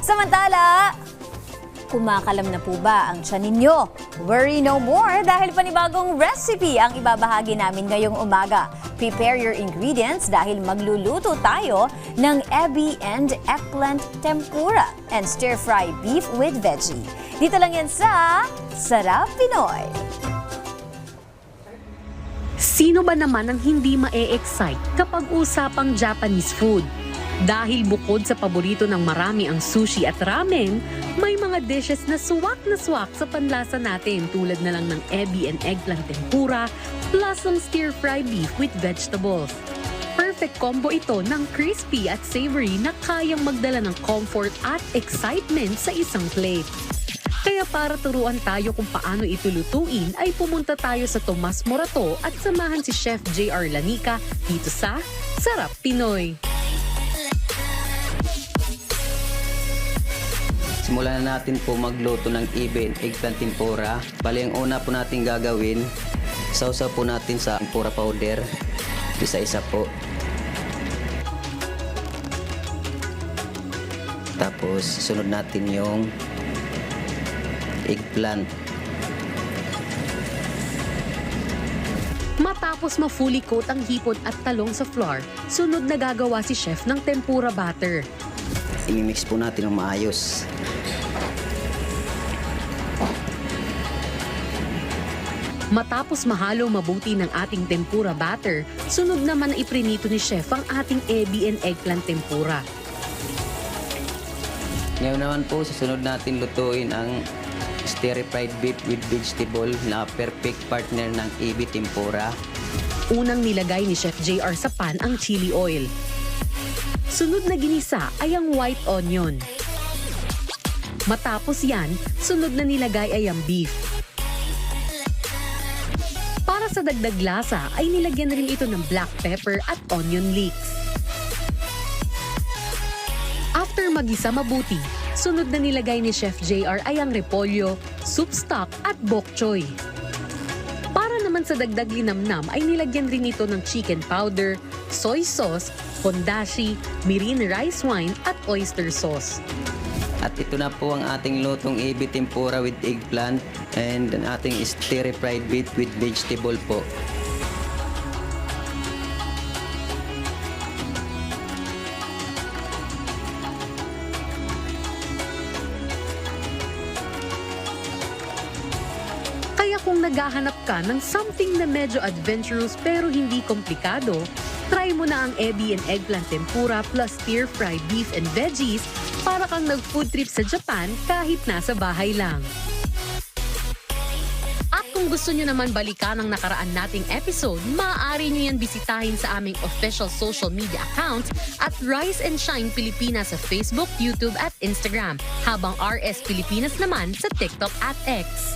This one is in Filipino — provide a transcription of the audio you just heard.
Samantala, kumakalam na po ba ang tiyan ninyo? Worry no more dahil panibagong recipe ang ibabahagi namin ngayong umaga. Prepare your ingredients dahil magluluto tayo ng ebi and eggplant tempura and stir-fry beef with veggie. Dito lang yan sa Sarap Pinoy! Sino ba naman ang hindi ma-excite kapag usapang Japanese food? Dahil bukod sa paborito ng marami ang sushi at ramen, may mga dishes na swak sa panlasa natin tulad na lang ng ebi and eggplant tempura plus ang stir-fry beef with vegetables. Perfect combo ito ng crispy at savory na kayang magdala ng comfort at excitement sa isang plate. Kaya para turuan tayo kung paano ito lutuin ay pumunta tayo sa Tomas Morato at samahan si Chef JR Lanica dito sa Sarap Pinoy. Simulan na natin po magluto ng ebi and eggplant tempura. Bali, ang una po natin gagawin, sausaw po natin sa tempura powder. Isa-isa po. Tapos, sunod natin yung eggplant. Matapos ma-fully coat ang hipon at talong sa flour, sunod na gagawa si chef ng tempura batter. Imimix po natin ng maayos. Matapos mahalo mabuti ng ating tempura batter, sunod naman na iprinito ni chef ang ating ebi and eggplant tempura. Ngayon naman po, susunod natin lutuin ang stir-fried beef with vegetable na perfect partner ng ebi tempura. Unang nilagay ni Chef JR sa pan ang chili oil. Sunod na ginisa ay ang white onion. Matapos yan, sunod na nilagay ay ang beef. Para sa dagdag lasa ay nilagyan rin ito ng black pepper at onion leeks. After magisa mabuti, sunod na nilagay ni Chef JR ay ang repolyo, soup stock at bok choy. Para naman sa dagdag linamnam ay nilagyan rin ito ng chicken powder, soy sauce, hondashi, mirin rice wine at oyster sauce. At ito na po ang ating lutong ebi tempura with eggplant and ang ating stir-fried beef with vegetable po. Kaya kung naghahanap ka ng something na medyo adventurous pero hindi komplikado, try mo na ang ebi and eggplant tempura plus stir-fry beef and veggies para kang nag-food trip sa Japan kahit nasa bahay lang. At kung gusto nyo naman balikan ang nakaraan nating episode, maaari nyo yan bisitahin sa aming official social media accounts at Rise and Shine Pilipinas sa Facebook, YouTube at Instagram, habang RS Pilipinas naman sa TikTok at X.